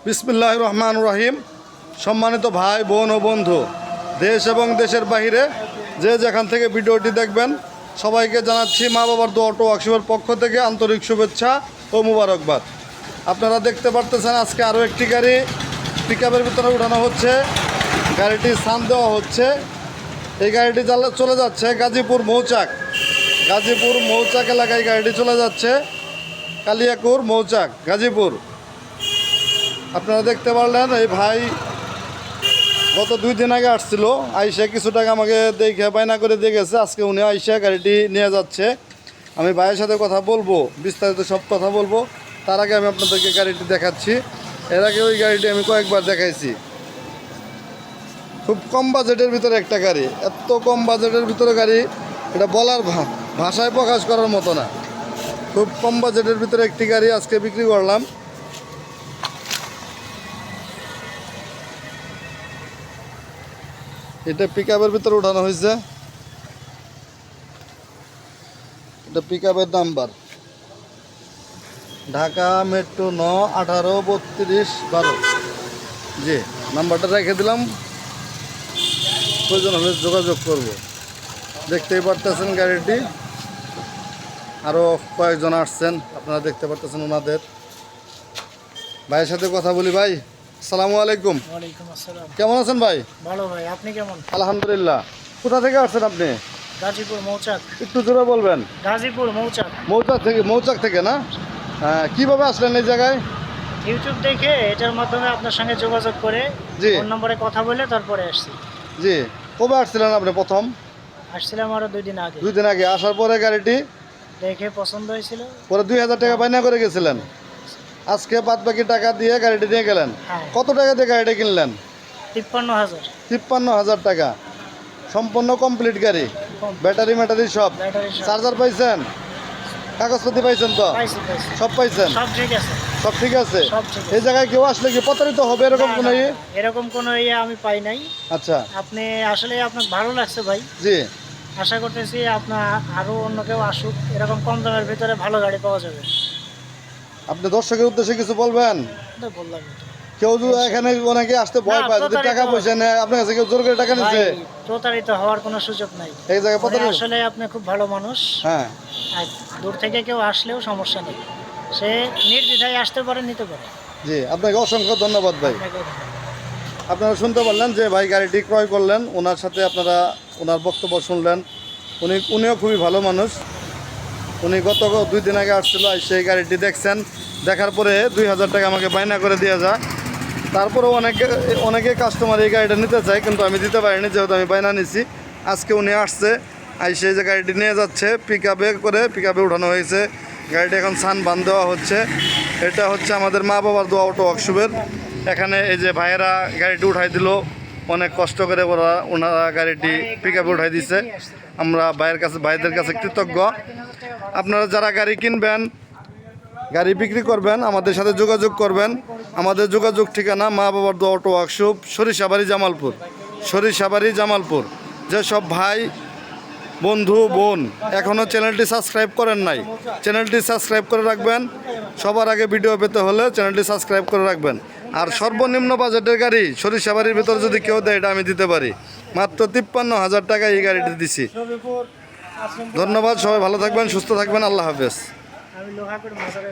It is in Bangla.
বিসমিল্লাহির রহমানির রহিম। সম্মানিত ভাই বোন ও বন্ধু, দেশ এবং দেশের বাহিরে যে যেখান থেকে ভিডিওটি দেখবেন সবাইকে জানাচ্ছি মা বাবার দোয়া অটো ওয়ার্কশপের পক্ষ থেকে আন্তরিক শুভেচ্ছা ও মুবারকবাদ। আপনারা দেখতে পারতেছেন আজকে আরও একটি গাড়ি পিকআপের ভিতরে উঠানো হচ্ছে। গাড়িটি স্থান দেওয়া হচ্ছে। এই গাড়িটি চলে যাচ্ছে গাজীপুর মৌচাক। গাজীপুর মৌচাক এলাকায় গাড়িটি চলে যাচ্ছে, কালিয়াকুর মৌচাক গাজীপুর। আপনারা দেখতে পারলেন এই ভাই গত 2 দিন আগে আসছিল, আইসা কিছু টাকা আমাকে দেখে বায়না করে দিয়ে গেছে। আজকে উনি আইসা গাড়িটি নিয়ে যাচ্ছে। আমি ভাইয়ের সাথে কথা বলবো, বিস্তারিত সব কথা বলবো। তার আগে আমি আপনাদেরকে গাড়িটি দেখাচ্ছি। এর আগে ওই গাড়িটি আমি কয়েকবার দেখাইছি। খুব কম বাজেটের ভিতরে একটা গাড়ি, এত কম বাজেটের ভিতরে গাড়ি এটা বলার ভাষায় প্রকাশ করার মতো না। খুব কম বাজেটের ভিতরে একটি গাড়ি আজকে বিক্রি করলাম। এটা পিকআপের ভিতরে উঠানো হয়েছে। এটা পিকআপের নাম্বার ঢাকা মেট্রো 9-18-32-12। জি, নাম্বারটা রেখে দিলাম, প্রয়োজন হলে যোগাযোগ করব। দেখতেই পারতেছেন গাড়িটি, আরও কয়েকজন আসছেন, আপনারা দেখতে পারতেছেন ওনাদের। ভাইয়ের সাথে কথা বলি। ভাই আসসালামু আলাইকুম। ওয়ালাইকুম আসসালাম। কেমন আছেন ভাই? ভালো ভাই, আপনি কেমন? আলহামদুলিল্লাহ। কোথা থেকে আসছেন আপনি? গাজীপুর মৌচাক। একটু জোরে বলবেন। গাজীপুর মৌচাক। মৌচাক থেকে না? কিভাবে আসলেন এই জায়গায়? ইউটিউব দেখে এটার মাধ্যমে আপনার সঙ্গে যোগাযোগ করে জি। ফোন নম্বরে কথা বলে তারপরে আসছি। জি, কবে আসছিলেন আপনি প্রথম? আসছিলাম আরো 2 দিন আগে। 2 দিন আগে আসার পরে গাড়িটি দেখে পছন্দ হয়েছিল। পরে 2000 টাকা বায়না করে গেছিলেন। আজকে বাদ বাকি টাকা দিয়ে গাড়িটি নিয়ে গেলেন। হ্যাঁ। কত টাকা দিয়ে গাড়িটা কিনলেন? 53,000। 53,000 টাকা। সম্পূর্ণ কমপ্লিট গাড়ি, ব্যাটারি ম্যাটারি সব। ব্যাটারি সব। চার্জার পাইছেন? কাগজপত্র পাইছেন তো? পাইছি। সব পাইছেন? সব ঠিক আছে। সব ঠিক আছে। সব ঠিক আছে। এই জায়গায় কেউ আসলে কি প্রতারিত হবে এরকম না, কোনো না, ইয়ে? এরকম কোনো ইয়ে আমি পাই নাই। আচ্ছা। আপনি আসলে আপনার ভালো লাগছে ভাই। জি। আশা করতেছি আপনার আরো অন্য কেউ আসুক, এরকম কম দামের ভিতরে ভালো গাড়ি পাওয়া যাবে। আপনি দর্শকের উদ্দেশ্যে কিছু বলবেন? তো বললাম তো। কেউ যদি এখানে অনেকে আসতে ভয় না, পায়, যদি টাকা পয়সা নেয় আপনার কাছে, কেউ জোর করে টাকা নিচ্ছে? ভাই, প্রতারিত হওয়ার কোনো সুযোগ নাই। এই জায়গায় উনি প্রতারিত? আসলে আপনি খুব ভালো মানুষ। হ্যাঁ। আর দূর থেকে কেউ আসলেও সমস্যা নেই, সে নির্দ্বিধায় আসতে পারে, নিতে পারে। জি, আপনাকে অসংখ্য ধন্যবাদ ভাই। আপনাকেও ধন্যবাদ। আপনারা শুনতে পারলেন যে ভাই গাড়িটি ক্রয় করলেন, ওনার সাথে আপনারা ওনার বক্তব্য শুনলেন। উনিও খুবই ভালো মানুষ। উনি গত 2 দিন আগে আসছিল, সেই গাড়িটি দেখছেন, দেখার পরে 2000 টাকা আমাকে বায়না করে দিয়ে যায়। তারপরেও অনেকে কাস্টমার এই গাড়িটা নিতে চায়, কিন্তু আমি দিতে পারিনি যেহেতু আমি বায়না নিছি। আজকে উনি আসছে, সেই যে গাড়িটি নিয়ে যাচ্ছে পিকআপে উঠানো হয়েছে। গাড়িটি এখন সান বান দেওয়া হচ্ছে। এটা হচ্ছে আমাদের মা বাবার দোয়া অটো ওয়ার্কশপের। এখানে এই যে ভাইয়েরা গাড়িটি উঠাই দিল, অনেক কষ্ট করে ওনারা গাড়িটি পিকআপে উঠাই দিছে। আমরা ভাইদের কাছে কৃতজ্ঞ। আপনারা যারা গাড়ি কিনবেন, গাড়ি বিক্রি করবেন, আমাদের সাথে যোগাযোগ করবেন। আমাদের যোগাযোগ ঠিকানা মা বাবার দোয়া অটো ওয়ার্কশপ, সরিষাবাড়ি জামালপুর। যেসব ভাই বন্ধু বোন এখনও চ্যানেলটি সাবস্ক্রাইব করেন নাই, চ্যানেলটি সাবস্ক্রাইব করে রাখবেন। সবার আগে ভিডিও পেতে হলে চ্যানেলটি সাবস্ক্রাইব করে রাখবেন। আর সর্বনিম্ন বাজেটের গাড়ি সরিষাবাড়ির ভিতরে যদি কেউ দেয়, এটা আমি দিতে পারি। মাত্র 53,000 টাকা এই গাড়িটি দিছি। ধন্যবাদ, সবাই ভালো থাকবেন, সুস্থ থাকবেন, আল্লাহ হাফেজ। আমি লোহাপুর মাজারে